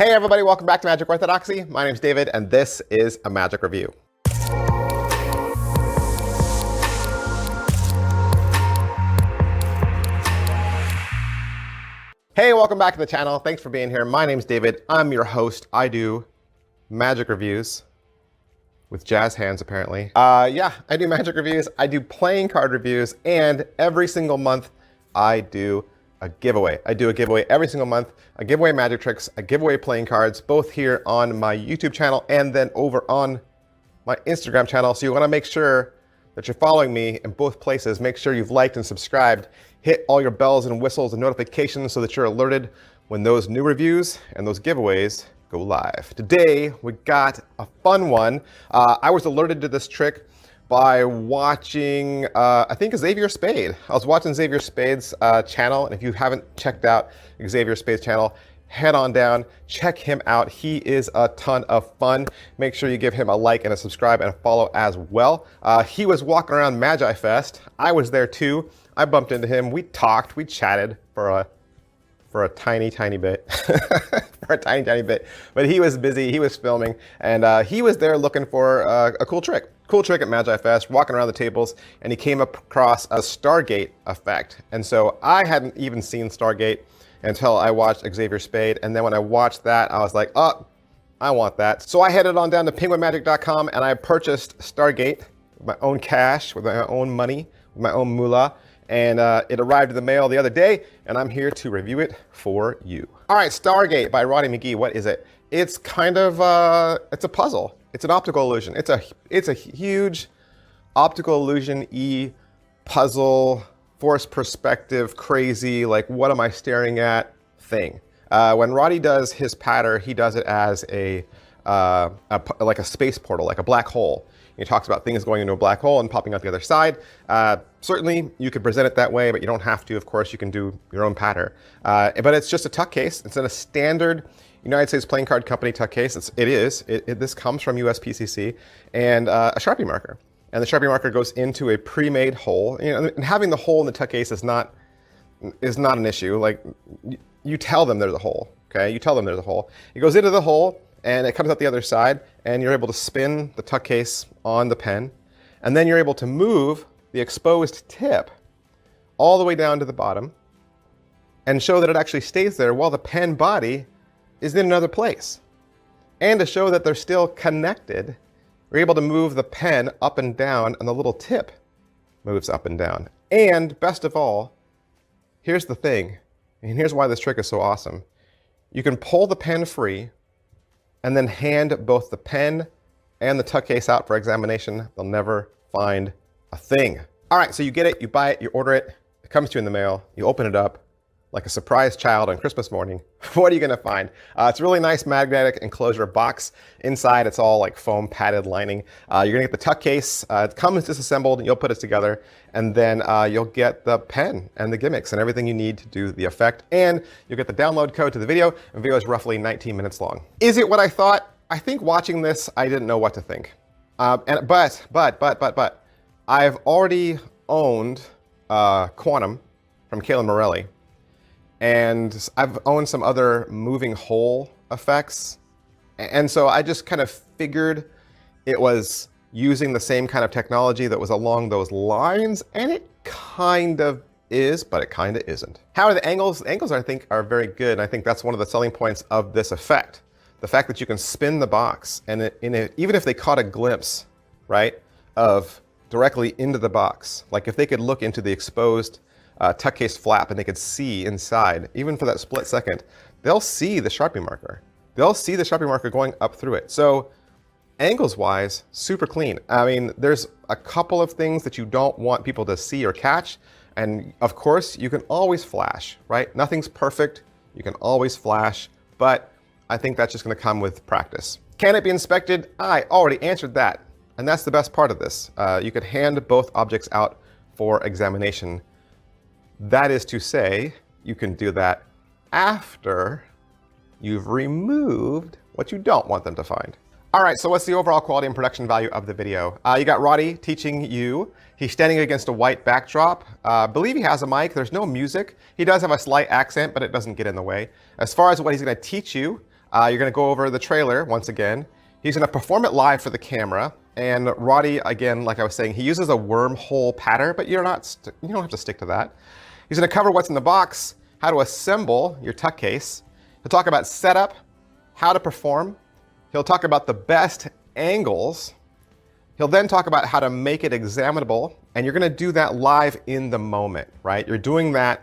Hey everybody, welcome back to Magic Orthodoxy. My name's David and this is a Magic Review. Hey, welcome back to the channel. Thanks for being here. My name's David. I'm your host. I do Magic Reviews with jazz hands apparently. Yeah, I do Magic Reviews. I do playing card reviews, and every single month I do a giveaway. I do a giveaway every single month. I give away magic tricks, I give away playing cards, both here on my YouTube channel and then over on my Instagram channel. So you wanna make sure that you're following me in both places. Make sure you've liked and subscribed. Hit all your bells and whistles and notifications so that you're alerted when those new reviews and those giveaways go live. Today, we got a fun one. I was alerted to this trick by watching, I think, Xavier Spade. I was watching Xavier Spade's channel, and if you haven't checked out Xavier Spade's channel, head on down, check him out. He is a ton of fun. Make sure you give him a like and a subscribe and a follow as well. He was walking around McGhie Fest. I was there too. I bumped into him. We talked, we chatted for a tiny bit, for a tiny bit. But he was busy, he was filming, and he was there looking for a cool trick. Cool trick at McGhie Fest, walking around the tables, and he came across a Stargate effect. And so I hadn't even seen Stargate until I watched Xavier Spade. And then when I watched that, I was like, oh, I want that. So I headed on down to penguinmagic.com and I purchased Stargate with my own cash, with my own money, with my own moolah. And it arrived in the mail the other day, and I'm here to review it for you. All right, Stargate by Roddy McGhie. What is it? It's kind of, it's a puzzle. It's an optical illusion. It's a huge optical illusion-y puzzle, forced perspective, crazy, like what am I staring at thing. When Roddy does his patter, he does it as like a space portal, like a black hole. He talks about things going into a black hole and popping out the other side. Certainly, you could present it that way, but you don't have to. Of course, you can do your own patter. But it's just a tuck case. It's in a standard United States Playing Card Company tuck case. This comes from USPCC, and a Sharpie marker. And the Sharpie marker goes into a pre-made hole. You know, and having the hole in the tuck case is not an issue. Like, you tell them there's a hole, okay? You tell them there's a hole. It goes into the hole, and it comes out the other side, and you're able to spin the tuck case on the pen, and then you're able to move the exposed tip all the way down to the bottom and show that it actually stays there while the pen body is in another place. And to show that they're still connected, we're able to move the pen up and down, and the little tip moves up and down. And best of all, here's the thing, and here's why this trick is so awesome. You can pull the pen free and then hand both the pen and the tuck case out for examination. They'll never find a thing. All right, so you get it, you buy it, you order it, it comes to you in the mail, you open it up like a surprise child on Christmas morning. What are you gonna find? It's a really nice magnetic enclosure box. Inside, it's all like foam padded lining. You're gonna get the tuck case. It comes disassembled, and you'll put it together, and then you'll get the pen and the gimmicks and everything you need to do the effect. And you'll get the download code to the video. The video is roughly 19 minutes long. Is it what I thought? I think watching this, I didn't know what to think. But I've already owned Quantum from Kaylin Morelli. And I've owned some other moving hole effects. And so I just kind of figured it was using the same kind of technology that was along those lines. And it kind of is, but it kind of isn't. How are the angles? The angles, I think, are very good. And I think that's one of the selling points of this effect. The fact that you can spin the box, and even if they caught a glimpse, right, of directly into the box, like if they could look into the exposed tuck case flap and they could see inside, even for that split second, they'll see the Sharpie marker. They'll see the Sharpie marker going up through it. So angles wise, super clean. I mean, there's a couple of things that you don't want people to see or catch. And of course, you can always flash, right? Nothing's perfect. You can always flash, but I think that's just gonna come with practice. Can it be inspected? I already answered that. And that's the best part of this. You could hand both objects out for examination. That is to say, you can do that after you've removed what you don't want them to find. All right, so what's the overall quality and production value of the video? You got Roddy teaching you. He's standing against a white backdrop. I believe he has a mic. There's no music. He does have a slight accent, but it doesn't get in the way. As far as what he's gonna teach you, You're gonna go over the trailer once again. He's gonna perform it live for the camera. And Roddy, again, like I was saying, he uses a wormhole pattern, but you don't have to stick to that. He's gonna cover what's in the box, how to assemble your tuck case. He'll talk about setup, how to perform. He'll talk about the best angles. He'll then talk about how to make it examinable, and you're gonna do that live in the moment, right? You're doing that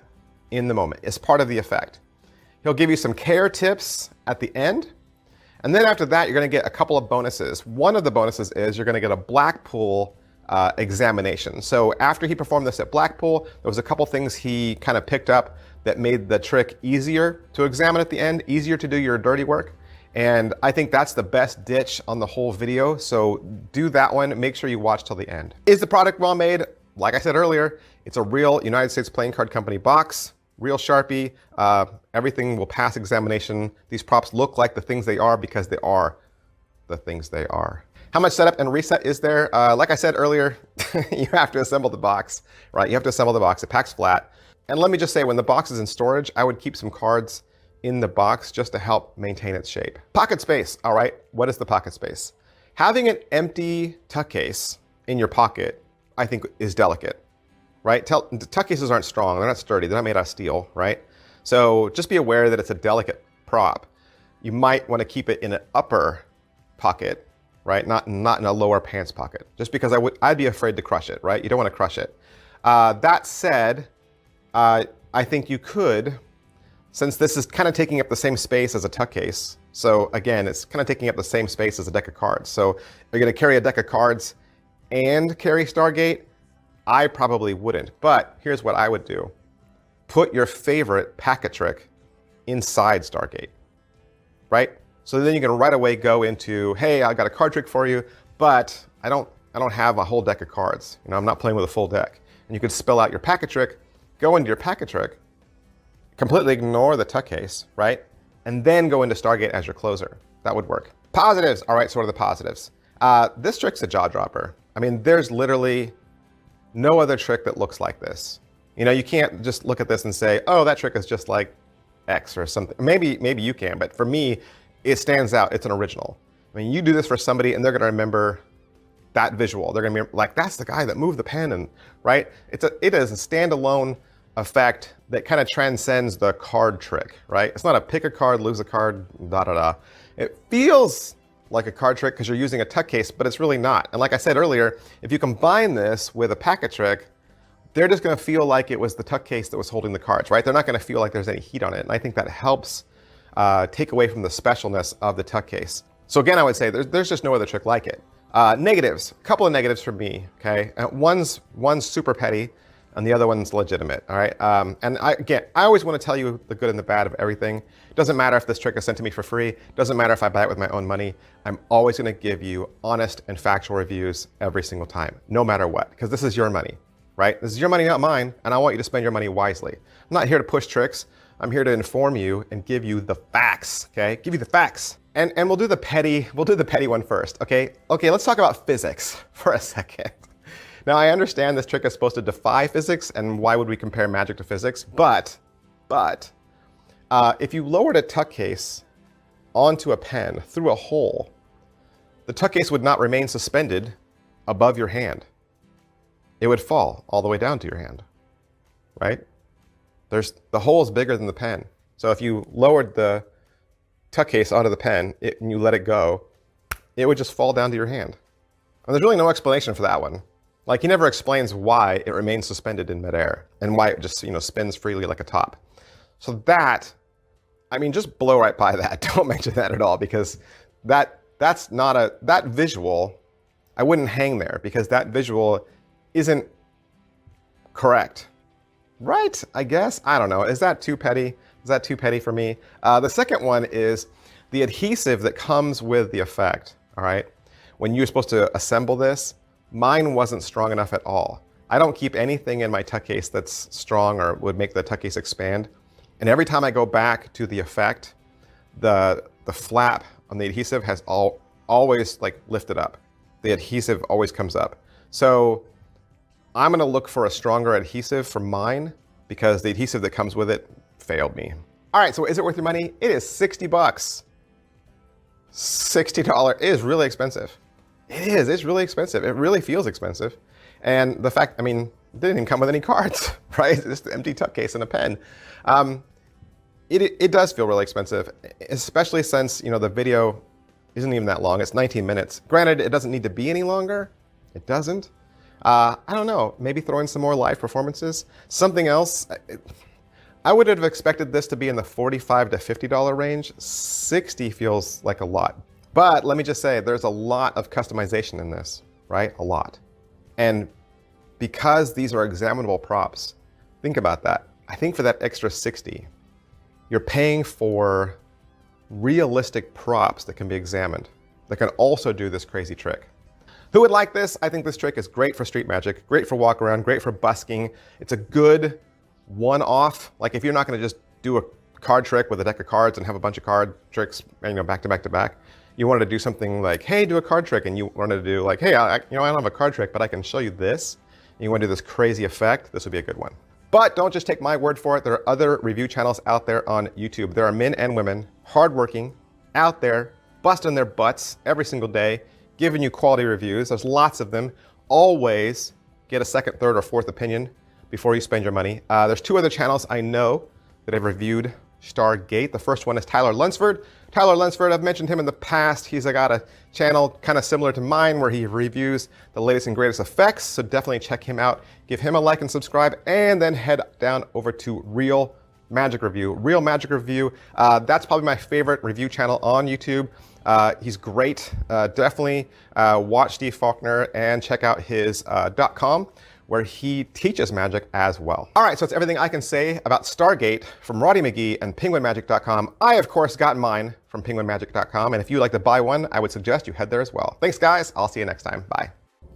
in the moment. It's part of the effect. He'll give you some care tips at the end. And then after that, you're gonna get a couple of bonuses. One of the bonuses is you're gonna get a Blackpool examination. So after he performed this at Blackpool, there was a couple things he kind of picked up that made the trick easier to examine at the end, easier to do your dirty work. And I think that's the best ditch on the whole video. So do that one, make sure you watch till the end. Is the product well made? Like I said earlier, it's a real United States Playing Card Company box, real Sharpie. Everything will pass examination. These props look like the things they are because they are the things they are. How much setup and reset is there? Like I said earlier, you have to assemble the box, right? You have to assemble the box. It packs flat. And let me just say, when the box is in storage, I would keep some cards in the box just to help maintain its shape. Pocket space, all right? What is the pocket space? Having an empty tuck case in your pocket, I think, is delicate, right? Tuck cases aren't strong, they're not sturdy, they're not made out of steel, right? So just be aware that it's a delicate prop. You might want to keep it in an upper pocket, right? Not in a lower pants pocket, just because I'd be afraid to crush it, right? You don't want to crush it. That said, I think you could, since this is kind of taking up the same space as a tuck case. So again, it's kind of taking up the same space as a deck of cards. So you're going to carry a deck of cards and carry Stargate? I probably wouldn't, but here's what I would do. Put your favorite packet trick inside Stargate, right? So then you can right away go into, hey, I got a card trick for you, but I don't have a whole deck of cards. You know, I'm not playing with a full deck. And you could spill out your packet trick, go into your packet trick, completely ignore the tuck case, right? And then go into Stargate as your closer. That would work. Positives, all right, so what are the positives? This trick's a jaw dropper. I mean, there's literally no other trick that looks like this. You know, you can't just look at this and say, oh, that trick is just like X or something. Maybe you can, but for me, it stands out. It's an original. I mean, you do this for somebody and they're gonna remember that visual. They're gonna be like, that's the guy that moved the pen, and right? It is a standalone effect that kind of transcends the card trick, right? It's not a pick a card, lose a card, da-da-da. It feels like a card trick because you're using a tuck case, but it's really not. And like I said earlier, if you combine this with a packet trick, they're just gonna feel like it was the tuck case that was holding the cards, right? They're not gonna feel like there's any heat on it. And I think that helps take away from the specialness of the tuck case. So again, I would say there's just no other trick like it. Negatives, a couple of negatives for me, okay? One's super petty, and the other one's legitimate, all right? And I always want to tell you the good and the bad of everything. It doesn't matter if this trick is sent to me for free. It doesn't matter if I buy it with my own money. I'm always going to give you honest and factual reviews every single time, no matter what, because this is your money, right? This is your money, not mine, and I want you to spend your money wisely. I'm not here to push tricks. I'm here to inform you and give you the facts, okay? Give you the facts. And we'll do the petty one first, okay? Okay, let's talk about physics for a second. Now, I understand this trick is supposed to defy physics, and why would we compare magic to physics? But if you lowered a tuck case onto a pen through a hole, the tuck case would not remain suspended above your hand. It would fall all the way down to your hand, right? The hole is bigger than the pen. So if you lowered the tuck case onto the pen and you let it go, it would just fall down to your hand. And there's really no explanation for that one. Like, he never explains why it remains suspended in midair and why it just, spins freely like a top. So that, I mean, just blow right by that. Don't mention that at all, because that's not that visual, I wouldn't hang there, because that visual isn't correct. Right, I guess? I don't know. Is that too petty? Is that too petty for me? The second one is the adhesive that comes with the effect, all right? When you're supposed to assemble this, mine wasn't strong enough at all. I don't keep anything in my tuck case that's strong or would make the tuck case expand. And every time I go back to the effect, the flap on the adhesive has always like lifted up. The adhesive always comes up. So I'm gonna look for a stronger adhesive for mine because the adhesive that comes with it failed me. All right, so is it worth your money? It is 60 bucks. $60 is really expensive. It is, it's really expensive. It really feels expensive. And the fact, I mean, it didn't even come with any cards, right? It's just an empty tuck case and a pen. It does feel really expensive, especially since, you know, the video isn't even that long. It's 19 minutes. Granted, it doesn't need to be any longer. It doesn't. I don't know, maybe throw in some more live performances. Something else, I would have expected this to be in the $45 to $50 range. 60 feels like a lot. But let me just say, there's a lot of customization in this, right? A lot. And because these are examinable props, think about that. I think for that extra 60, you're paying for realistic props that can be examined, that can also do this crazy trick. Who would like this? I think this trick is great for street magic, great for walk around, great for busking. It's a good one-off. Like if you're not gonna just do a card trick with a deck of cards and have a bunch of card tricks, you know, back to back to back. You wanted to do something like, hey, do a card trick, and you wanted to do like, hey, I don't have a card trick, but I can show you this. And you want to do this crazy effect. This would be a good one. But don't just take my word for it. There are other review channels out there on YouTube. There are men and women, hardworking, out there, busting their butts every single day, giving you quality reviews. There's lots of them. Always get a second, third, or fourth opinion before you spend your money. There's two other channels I know that have reviewed Stargate. The first one is Tyler Lindford. Tyler Lindford, I've mentioned him in the past. He's got a channel kind of similar to mine where he reviews the latest and greatest effects. So definitely check him out. Give him a like and subscribe, and then head down over to Real Magic Review. Real Magic Review, that's probably my favorite review channel on YouTube. He's great. Definitely watch Steve Faulkner and check out his .com, where he teaches magic as well. All right, so it's everything I can say about Stargate from Roddy McGhie and penguinmagic.com. I, of course, got mine from penguinmagic.com, and if you'd like to buy one, I would suggest you head there as well. Thanks, guys. I'll see you next time. Bye.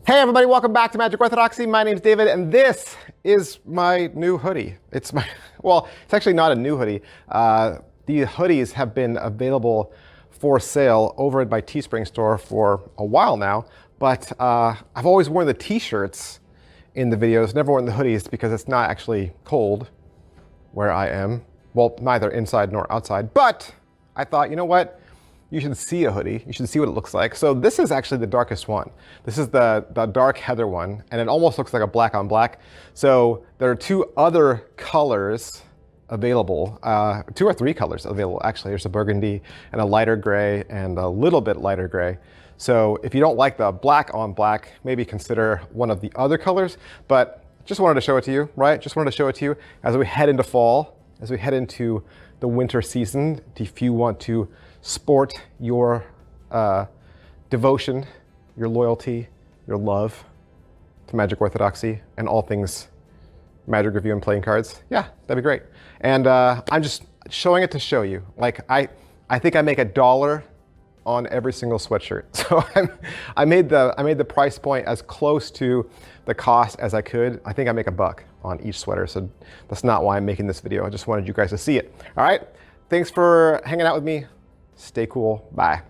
Hey, everybody. Welcome back to Magic Orthodoxy. My name's David, and this is my new hoodie. It's actually not a new hoodie. The hoodies have been available for sale over at my Teespring store for a while now, but I've always worn the t-shirts in the videos, never worn the hoodies because it's not actually cold where I am. Well, neither inside nor outside, but I thought, you know what? You should see a hoodie. You should see what it looks like. So this is actually the darkest one. This is the dark heather one, and it almost looks like a black on black. So there are two other colors available, 2 or 3 colors available actually. There's a burgundy and a lighter gray and a little bit lighter gray. So if you don't like the black on black, maybe consider one of the other colors, but just wanted to show it to you, right? Just wanted to show it to you as we head into fall, as we head into the winter season. If you want to sport your devotion, your loyalty, your love to Magic Orthodoxy and all things Magic Review and playing cards, yeah, that'd be great. And I'm just showing it to show you. Like I think I make $1 on every single sweatshirt. So I made the price point as close to the cost as I could. I think I make $1 on each sweater. So that's not why I'm making this video. I just wanted you guys to see it. All right. Thanks for hanging out with me. Stay cool. Bye.